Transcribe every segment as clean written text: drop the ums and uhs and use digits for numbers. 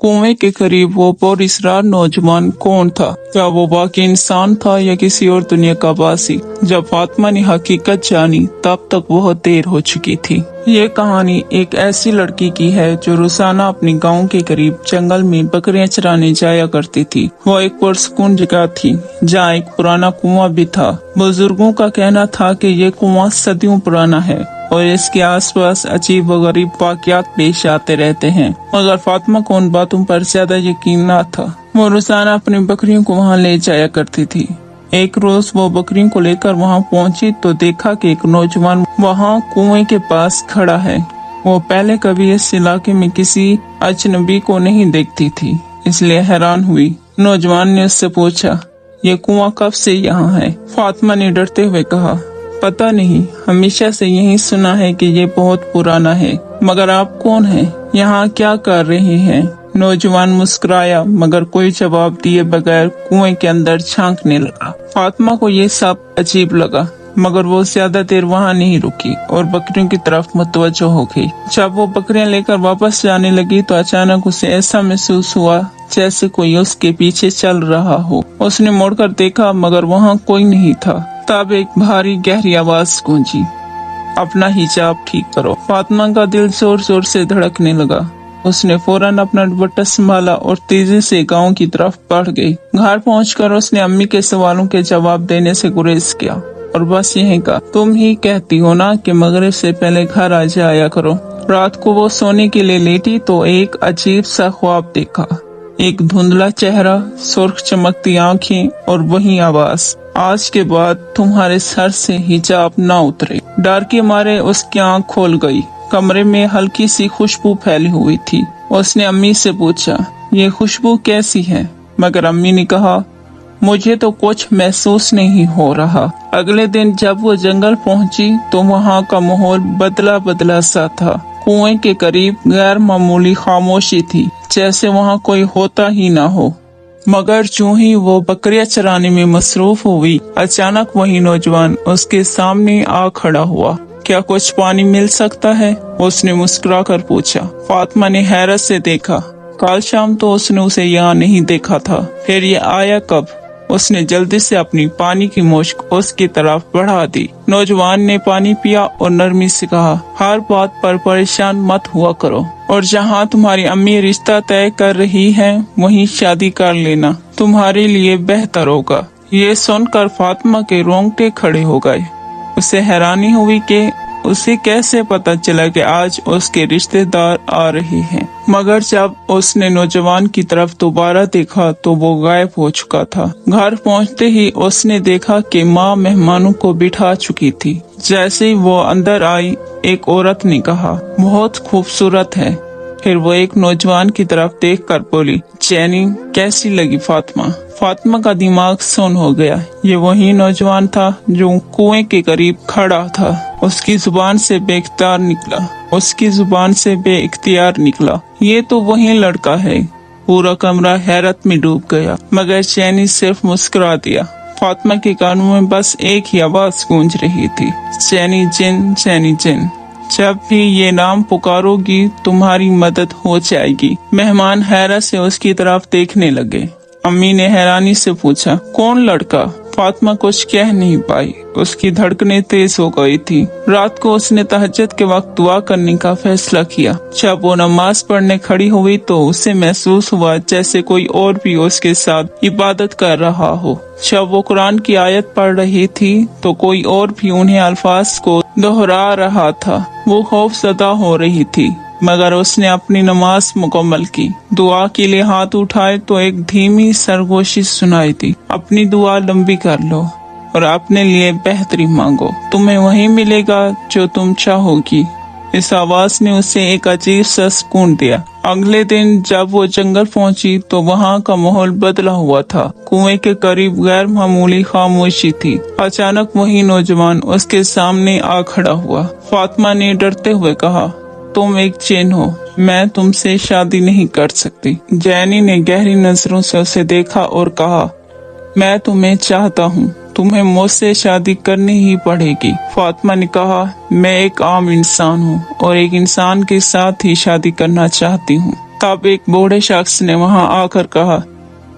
कुएं के करीब वो पुरस्कार नौजवान कौन था? क्या वो वाकई इंसान था या किसी और दुनिया का वासी? जब फातिमा ने हकीकत जानी तब तक बहुत देर हो चुकी थी। ये कहानी एक ऐसी लड़की की है जो रोजाना अपने गांव के करीब जंगल में बकरियां चराने जाया करती थी। वो एक पुरसुकून जगह थी जहाँ एक पुराना कुआं भी था। बुजुर्गों का कहना था कि ये कुआं सदियों पुराना है और इसके आसपास अजीब व गरीब वाकयात पेश आते रहते हैं, मगर फातिमा को उन बातों पर ज्यादा यकीन न था। वो रोजाना अपनी बकरियों को वहाँ ले जाया करती थी। एक रोज वो बकरियों को लेकर वहाँ पहुँची तो देखा कि एक नौजवान वहाँ कुएं के पास खड़ा है। वो पहले कभी इस इलाके में किसी अजनबी को नहीं देखती थी, इसलिए हैरान हुई। नौजवान ने उससे पूछा, ये कुआं कब से यहाँ है? फातिमा ने डरते हुए कहा, पता नहीं, हमेशा से यही सुना है कि ये बहुत पुराना है, मगर आप कौन हैं? यहाँ क्या कर रहे हैं? नौजवान मुस्कुराया मगर कोई जवाब दिए बगैर कुएं के अंदर झांकने लगा। फातिमा को ये सब अजीब लगा, मगर वो ज्यादा देर वहाँ नहीं रुकी और बकरियों की तरफ मुतवज्जो हो गई। जब वो बकरियां लेकर वापस जाने लगी तो अचानक उसे ऐसा महसूस हुआ जैसे कोई उसके पीछे चल रहा हो। उसने मुड़कर देखा मगर वहाँ कोई नहीं था। तब एक भारी गहरी आवाज गूंजी, अपना हिजाब ठीक करो। फातिमा का दिल जोर जोर से धड़कने लगा। उसने फौरन अपना दुपट्टा संभाला और तेजी से गांव की तरफ बढ़ गई। घर पहुंचकर उसने अम्मी के सवालों के जवाब देने से गुरेज किया और बस यही कहा, तुम ही कहती हो ना कि मगरिब से पहले घर आ जाया करो। रात को वो सोने के लिए लेटी तो एक अजीब सा ख्वाब देखा। एक धुंधला चेहरा, सुर्ख चमकती आंखें और वही आवाज, आज के बाद तुम्हारे सर से हिजाब ना उतरे। डर के मारे उसकी आंख खोल गई। कमरे में हल्की सी खुशबू फैली हुई थी। उसने अम्मी से पूछा, ये खुशबू कैसी है? मगर अम्मी ने कहा, मुझे तो कुछ महसूस नहीं हो रहा। अगले दिन जब वो जंगल पहुंची तो वहाँ का माहौल बदला बदला सा था। कुएं के करीब गैर मामूली खामोशी थी, जैसे वहाँ कोई होता ही ना हो। मगर जो ही वो बकरियां चराने में मसरूफ हुई, अचानक वही नौजवान उसके सामने आ खड़ा हुआ। क्या कुछ पानी मिल सकता है? उसने मुस्कुरा कर पूछा। फातिमा ने हैरत से देखा। कल शाम तो उसने उसे यहाँ नहीं देखा था, फिर ये आया कब? उसने जल्दी से अपनी पानी की मुश्क उसकी तरफ बढ़ा दी। नौजवान ने पानी पिया और नरमी से कहा, हर बात पर परेशान मत हुआ करो और जहाँ तुम्हारी अम्मी रिश्ता तय कर रही हैं, वहीं शादी कर लेना, तुम्हारे लिए बेहतर होगा। ये सुनकर फातिमा के रोंगटे खड़े हो गए। उसे हैरानी हुई कि उसे कैसे पता चला कि आज उसके रिश्तेदार आ रहे हैं। मगर जब उसने नौजवान की तरफ दोबारा देखा तो वो गायब हो चुका था। घर पहुंचते ही उसने देखा कि माँ मेहमानों को बिठा चुकी थी। जैसे ही वो अंदर आई, एक औरत ने कहा, बहुत खूबसूरत है। फिर वो एक नौजवान की तरफ देखकर बोली, चैनी कैसी लगी फातिमा? फातिमा का दिमाग सुन्न हो गया। ये वही नौजवान था जो कुएं के करीब खड़ा था। उसकी जुबान से बेइख्तियार निकला, ये तो वही लड़का है। पूरा कमरा हैरत में डूब गया, मगर चैनी सिर्फ मुस्कुरा दिया। फातिमा के कानों में बस एक ही आवाज गूंज रही थी, चैनी जिन, चैनी जिन। जब भी ये नाम पुकारोगी तुम्हारी मदद हो जाएगी। मेहमान हैरत से उसकी तरफ देखने लगे। अम्मी ने हैरानी से पूछा, कौन लड़का? फातिमा कुछ कह नहीं पाई। उसकी धड़कनें तेज हो गई थी। रात को उसने तहज्जुद के वक्त दुआ करने का फैसला किया। जब वो नमाज पढ़ने खड़ी हुई तो उसे महसूस हुआ जैसे कोई और भी उसके साथ इबादत कर रहा हो। जब वो कुरान की आयत पढ़ रही थी तो कोई और भी उन्हें अल्फाज को दोहरा रहा था। वो खौफज़दा हो रही थी, मगर उसने अपनी नमाज मुकम्मल की। दुआ के लिए हाथ उठाए तो एक धीमी सरगोशी सुनाई दी, अपनी दुआ लंबी कर लो और अपने लिए बेहतरी मांगो, तुम्हें वही मिलेगा जो तुम चाहोगी। इस आवाज ने उसे एक अजीब सा सुकून दिया। अगले दिन जब वो जंगल पहुंची तो वहाँ का माहौल बदला हुआ था। कुएं के करीब गैर मामूली खामोशी थी। अचानक वही नौजवान उसके सामने आ खड़ा हुआ। फातिमा ने डरते हुए कहा, तुम एक जिन हो, मैं तुमसे शादी नहीं कर सकती। जैनी ने गहरी नजरों से उसे देखा और कहा, मैं तुम्हें चाहता हूँ, तुम्हें मुझसे शादी करनी ही पड़ेगी। फातिमा ने कहा, मैं एक आम इंसान हूँ और एक इंसान के साथ ही शादी करना चाहती हूँ। तब एक बूढ़े शख्स ने वहां आकर कहा,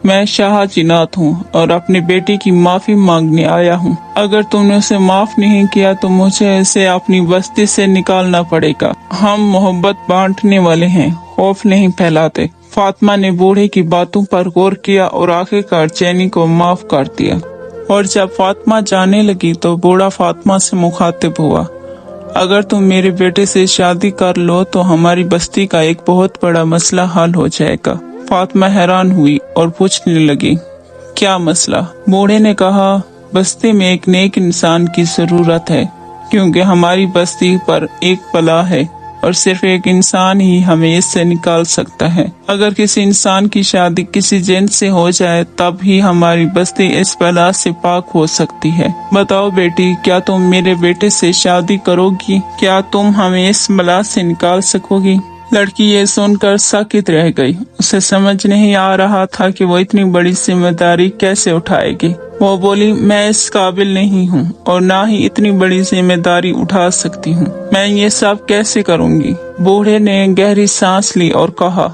मैं शाह जिन्नात हूँ और अपनी बेटी की माफी मांगने आया हूँ। अगर तुमने उसे माफ नहीं किया तो मुझे इसे अपनी बस्ती से निकालना पड़ेगा। हम मोहब्बत बांटने वाले हैं, खौफ नहीं फैलाते। फातिमा ने बूढ़े की बातों पर गौर किया और आखिरकार चैनी को माफ कर दिया। और जब फातिमा जाने लगी तो बूढ़ा फातिमा से मुखातिब हुआ, अगर तुम मेरे बेटे से शादी कर लो तो हमारी बस्ती का एक बहुत बड़ा मसला हल हो जाएगा। फातिमा हैरान हुई और पूछने लगी, क्या मसला? बूढ़े ने कहा, बस्ती में एक नेक इंसान की जरूरत है, क्योंकि हमारी बस्ती पर एक बला है और सिर्फ एक इंसान ही हमें इससे निकाल सकता है। अगर किसी इंसान की शादी किसी जिन से हो जाए तब ही हमारी बस्ती इस बला से पाक हो सकती है। बताओ बेटी, क्या तुम मेरे बेटे से शादी करोगी? क्या तुम हमें इस बला से निकाल सकोगी? लड़की ये सुनकर साकित रह गई। उसे समझ नहीं आ रहा था कि वो इतनी बड़ी जिम्मेदारी कैसे उठाएगी। वो बोली, मैं इस काबिल नहीं हूँ और ना ही इतनी बड़ी जिम्मेदारी उठा सकती हूँ। मैं ये सब कैसे करूँगी? बूढ़े ने गहरी सांस ली और कहा,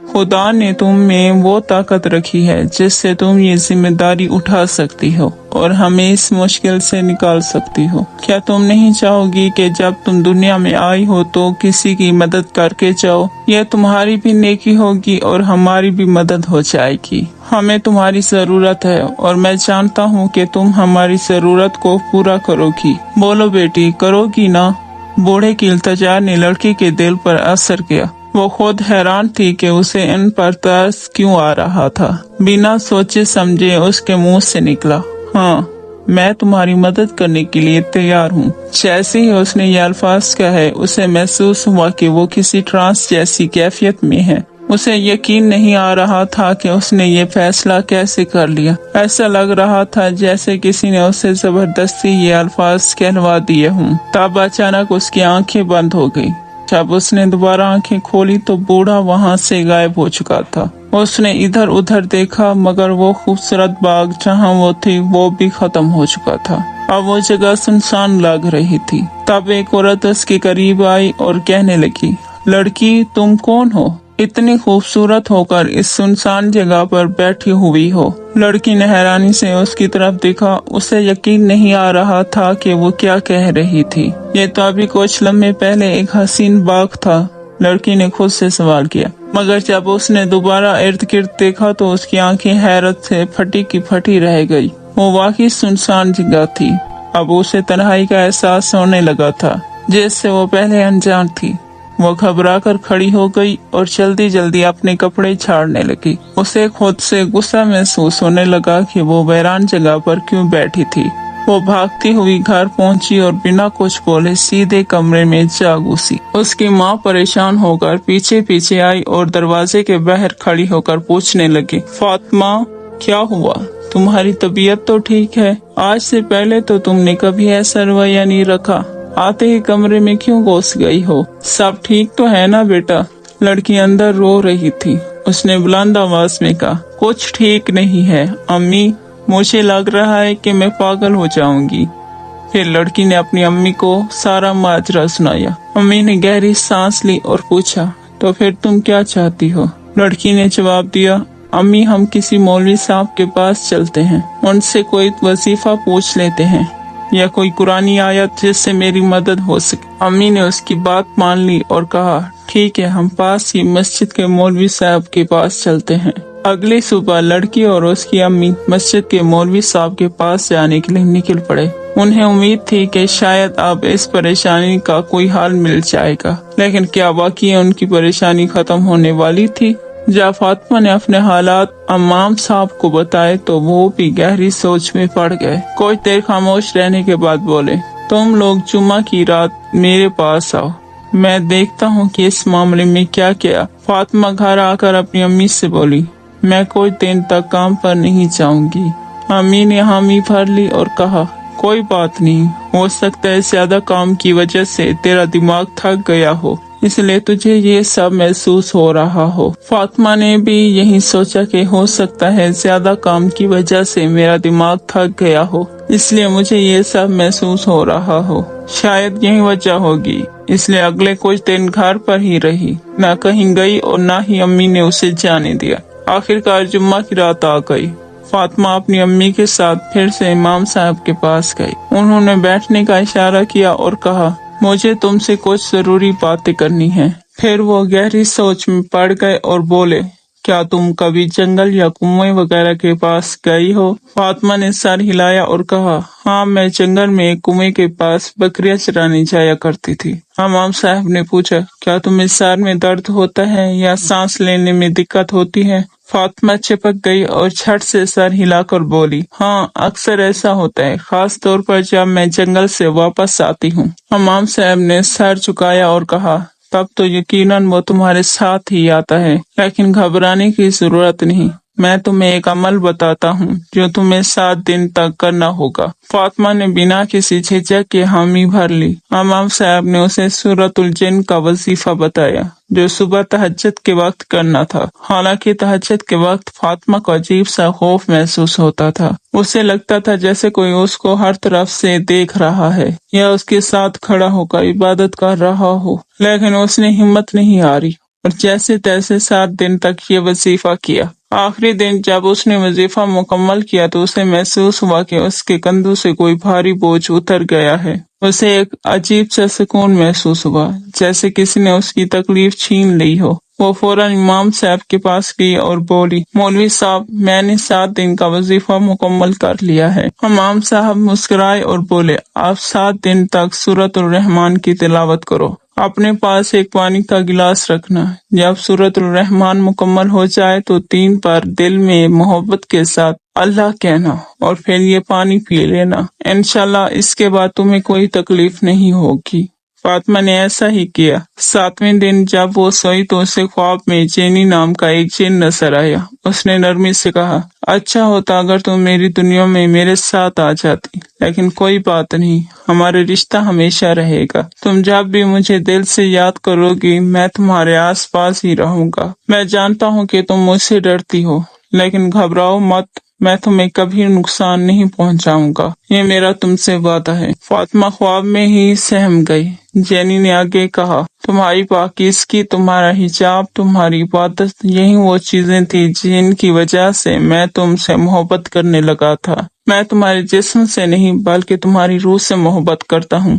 खुदा ने तुम में वो ताकत रखी है जिससे तुम ये जिम्मेदारी उठा सकती हो और हमें इस मुश्किल से निकाल सकती हो। क्या तुम नहीं चाहोगी कि जब तुम दुनिया में आई हो तो किसी की मदद करके जाओ? यह तुम्हारी भी नेकी होगी और हमारी भी मदद हो जाएगी। हमें तुम्हारी जरूरत है और मैं जानता हूँ कि तुम हमारी जरूरत को पूरा करोगी। बोलो बेटी, करोगी ना? बूढ़े की इल्तिजा ने लड़की के दिल पर असर किया। वो खुद हैरान थी कि उसे इन पर तरस क्यों आ रहा था। बिना सोचे समझे उसके मुंह से निकला, हाँ, मैं तुम्हारी मदद करने के लिए तैयार हूँ। जैसे ही उसने ये अल्फाज कहे, उसे महसूस हुआ कि वो किसी ट्रांस जैसी कैफियत में है। उसे यकीन नहीं आ रहा था कि उसने ये फैसला कैसे कर लिया। ऐसा लग रहा था जैसे किसी ने उसे जबरदस्ती ये अल्फाज कहलवा दिए हों। तब अचानक उसकी आंखें बंद हो गई। जब उसने दोबारा आंखें खोली तो बूढ़ा वहाँ से गायब हो चुका था। उसने इधर उधर देखा मगर वो खूबसूरत बाग जहाँ वो थी वो भी खत्म हो चुका था। अब वो जगह सुनसान लग रही थी। तब एक औरत उसके करीब आई और कहने लगी, लड़की, तुम कौन हो? इतनी खूबसूरत होकर इस सुनसान जगह पर बैठी हुई हो। लड़की ने हैरानी से उसकी तरफ देखा। उसे यकीन नहीं आ रहा था कि वो क्या कह रही थी। ये तो अभी कुछ लम्हे पहले एक हसीन बाग था। लड़की ने खुद से सवाल किया, मगर जब उसने दोबारा इर्द गिर्द देखा तो उसकी आंखें हैरत से फटी की फटी रह गई। वो वाकई सुनसान जगह थी। अब उसे तन्हाई का एहसास होने लगा था जिससे वो पहले अनजान थी। वो घबरा कर खड़ी हो गई और जल्दी जल्दी अपने कपड़े झाड़ने लगी। उसे खुद से गुस्सा महसूस होने लगा कि वो वीरान जगह पर क्यों बैठी थी। वो भागती हुई घर पहुंची और बिना कुछ बोले सीधे कमरे में जा घुसी। उसकी माँ परेशान होकर पीछे पीछे आई और दरवाजे के बाहर खड़ी होकर पूछने लगी, फातिमा, क्या हुआ? तुम्हारी तबीयत तो ठीक है? आज से पहले तो तुमने कभी ऐसा रवैया नहीं रखा। आते ही कमरे में क्यों घुस गई हो? सब ठीक तो है ना बेटा? लड़की अंदर रो रही थी। उसने बुलंद आवाज में कहा, कुछ ठीक नहीं है अम्मी, मुझे लग रहा है कि मैं पागल हो जाऊंगी। फिर लड़की ने अपनी अम्मी को सारा माजरा सुनाया। अम्मी ने गहरी सांस ली और पूछा, तो फिर तुम क्या चाहती हो? लड़की ने जवाब दिया, अम्मी, हम किसी मौलवी साहब के पास चलते हैं, उनसे कोई वजीफा पूछ लेते हैं या कोई कुरानी आयत जिससे मेरी मदद हो सके। अम्मी ने उसकी बात मान ली और कहा, ठीक है, हम पास ही मस्जिद के मौलवी साहब के पास चलते हैं। अगली सुबह लड़की और उसकी अम्मी मस्जिद के मौलवी साहब के पास जाने के लिए निकल पड़े। उन्हें उम्मीद थी कि शायद अब इस परेशानी का कोई हल मिल जाएगा, लेकिन क्या वाकई उनकी परेशानी खत्म होने वाली थी? जब फातिमा ने अपने हालात इमाम साहब को बताए तो वो भी गहरी सोच में पड़ गए। कुछ देर खामोश रहने के बाद बोले, तुम लोग जुम्मा की रात मेरे पास आओ, मैं देखता हूँ कि इस मामले में क्या किया। फातिमा घर आकर अपनी अम्मी से बोली, मैं कुछ दिन तक काम पर नहीं जाऊंगी। अम्मी ने हामी भर ली और कहा, कोई बात नहीं, हो सकता है ज्यादा काम की वजह से तेरा दिमाग थक गया हो, इसलिए तुझे ये सब महसूस हो रहा हो। फातिमा ने भी यही सोचा कि हो सकता है ज्यादा काम की वजह से मेरा दिमाग थक गया हो, اس لیے مجھے یہ سب محسوس ہو رہا ہو۔ شاید یہی وجہ ہوگی، اس لیے اگلے کچھ دن گھر پر ہی رہی، نہ کہیں گئی اور نہ ہی امی نے اسے جانے دیا۔ آخرکار جمعہ کی رات آ گئی۔ فاطمہ اپنی امی کے ساتھ پھر سے امام صاحب کے پاس گئی۔ انہوں نے بیٹھنے کا اشارہ کیا اور کہا، مجھے تم سے کچھ ضروری باتیں کرنی ہیں۔ پھر وہ گہری سوچ میں پڑ گئے اور بولے، کیا تم کبھی جنگل یا کنویں وغیرہ کے پاس گئی ہو؟ فاطمہ نے سر ہلایا اور کہا، ہاں، میں جنگل میں ایک کنویں کے پاس بکریاں چرانے جایا کرتی تھی۔ امام صاحب نے پوچھا، کیا تمہیں سر میں درد ہوتا ہے یا سانس لینے میں دقت ہوتی ہے؟ فاطمہ چپک گئی اور جھٹ سے سر ہلا کر بولی، ہاں، اکثر ایسا ہوتا ہے، خاص طور پر جب میں جنگل سے واپس آتی ہوں۔ امام صاحب نے سر جھکایا اور کہا، تب تو یقیناً وہ تمہارے ساتھ ہی آتا ہے، لیکن گھبرانے کی ضرورت نہیں۔ میں تمہیں ایک عمل بتاتا ہوں جو تمہیں 7 دن تک کرنا ہوگا۔ فاطمہ نے بنا کسی جھجک کے حامی بھر لی۔ امام صاحب نے اسے سورۃ الجن کا وظیفہ بتایا جو صبح تہجد کے وقت کرنا تھا۔ حالانکہ تہجد کے وقت فاطمہ کو عجیب سا خوف محسوس ہوتا تھا۔ اسے لگتا تھا جیسے کوئی اس کو ہر طرف سے دیکھ رہا ہے یا اس کے ساتھ کھڑا ہو کر عبادت کر رہا ہو، لیکن اس نے ہمت نہیں ہاری اور جیسے تیسے 7 دن تک یہ وظیفہ کیا۔ آخری دن جب اس نے وظیفہ مکمل کیا تو اسے محسوس ہوا کہ اس کے کندھوں سے کوئی بھاری بوجھ اتر گیا ہے۔ اسے ایک عجیب سا سکون محسوس ہوا، جیسے کسی نے اس کی تکلیف چھین لی ہو۔ وہ فوراً امام صاحب کے پاس گئی اور بولی، مولوی صاحب، میں نے 7 دن کا وظیفہ مکمل کر لیا ہے۔ امام صاحب مسکرائے اور بولے، آپ 7 دن تک سورۃ الرحمن کی تلاوت کرو۔ اپنے پاس ایک پانی کا گلاس رکھنا۔ جب سورۃ الرحمن مکمل ہو جائے تو 3 بار دل میں محبت کے ساتھ اللہ کہنا اور پھر یہ پانی پی لینا۔ انشاءاللہ اس کے بعد تمہیں کوئی تکلیف نہیں ہوگی۔ فاطمہ نے ایسا ہی کیا۔ 7ویں دن جب وہ سوئی تو اسے خواب میں جینی نام کا ایک جن نظر آیا۔ اس نے نرمی سے کہا، اچھا ہوتا اگر تم میری دنیا میں میرے ساتھ آ جاتی، لیکن کوئی بات نہیں، ہمارا رشتہ ہمیشہ رہے گا۔ تم جب بھی مجھے دل سے یاد کرو گی میں تمہارے آس پاس ہی رہوں گا۔ میں جانتا ہوں کہ تم مجھ سے ڈرتی ہو، لیکن گھبراؤ مت، میں تمہیں کبھی نقصان نہیں پہنچاؤں گا، یہ میرا تم سے وعدہ ہے۔ فاطمہ خواب میں ہی سہم گئی۔ جینی نے آگے کہا، تمہاری پاکیزگی، تمہارا حجاب، تمہاری عبادت، یہی وہ چیزیں تھیں جن کی وجہ سے میں تم سے محبت کرنے لگا تھا۔ میں تمہارے جسم سے نہیں بلکہ تمہاری روح سے محبت کرتا ہوں،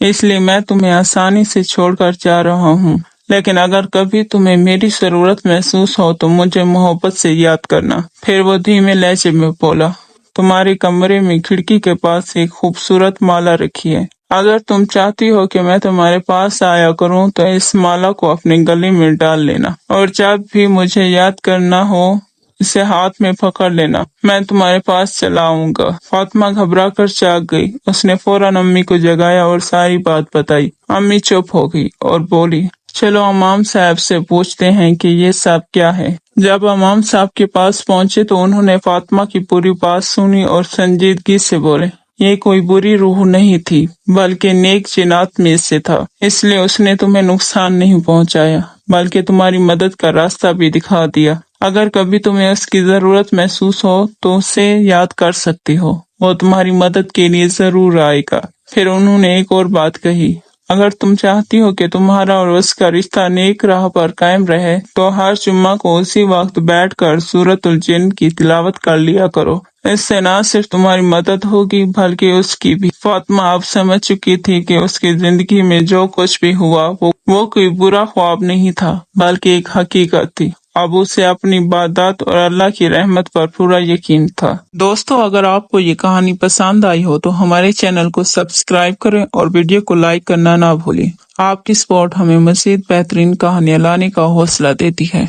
اس لیے میں تمہیں آسانی سے چھوڑ کر جا رہا ہوں، لیکن اگر کبھی تمہیں میری ضرورت محسوس ہو تو مجھے محبت سے یاد کرنا۔ پھر وہ دھیمے لہجے میں بولا، تمہارے کمرے میں کھڑکی کے پاس ایک خوبصورت مالا رکھی ہے، اگر تم چاہتی ہو کہ میں تمہارے پاس آیا کروں تو اس مالا کو اپنے گلے میں ڈال لینا، اور جب بھی مجھے یاد کرنا ہو اسے ہاتھ میں پکڑ لینا، میں تمہارے پاس چلا آؤں گا۔ فاطمہ گھبرا کر جاگ گئی۔ اس نے فوراً امی کو جگایا اور ساری بات بتائی۔ امی چپ ہو گئی اور بولی، چلو امام صاحب سے پوچھتے ہیں کہ یہ سب کیا ہے۔ جب امام صاحب کے پاس پہنچے تو انہوں نے فاطمہ کی پوری بات سنی اور سنجیدگی سے بولے، یہ کوئی بری روح نہیں تھی بلکہ نیک جنات میں سے تھا، اس لیے اس نے تمہیں نقصان نہیں پہنچایا بلکہ تمہاری مدد کا راستہ بھی دکھا دیا۔ اگر کبھی تمہیں اس کی ضرورت محسوس ہو تو اسے یاد کر سکتی ہو، وہ تمہاری مدد کے لیے ضرور آئے گا۔ پھر انہوں نے ایک اور بات کہی، اگر تم چاہتی ہو کہ تمہارا اور اس کا رشتہ نیک راہ پر قائم رہے تو ہر جمعہ کو اسی وقت بیٹھ کر سورۃ الجن کی تلاوت کر لیا کرو، اس سے نہ صرف تمہاری مدد ہوگی بلکہ اس کی بھی۔ فاطمہ اب سمجھ چکی تھی کہ اس کی زندگی میں جو کچھ بھی ہوا وہ کوئی برا خواب نہیں تھا بلکہ ایک حقیقت تھی۔ اب اسے اپنی عبادت اور اللہ کی رحمت پر پورا یقین تھا۔ دوستو، اگر آپ کو یہ کہانی پسند آئی ہو تو ہمارے چینل کو سبسکرائب کریں اور ویڈیو کو لائک کرنا نہ بھولیں۔ آپ کی سپورٹ ہمیں مزید بہترین کہانیاں لانے کا حوصلہ دیتی ہے۔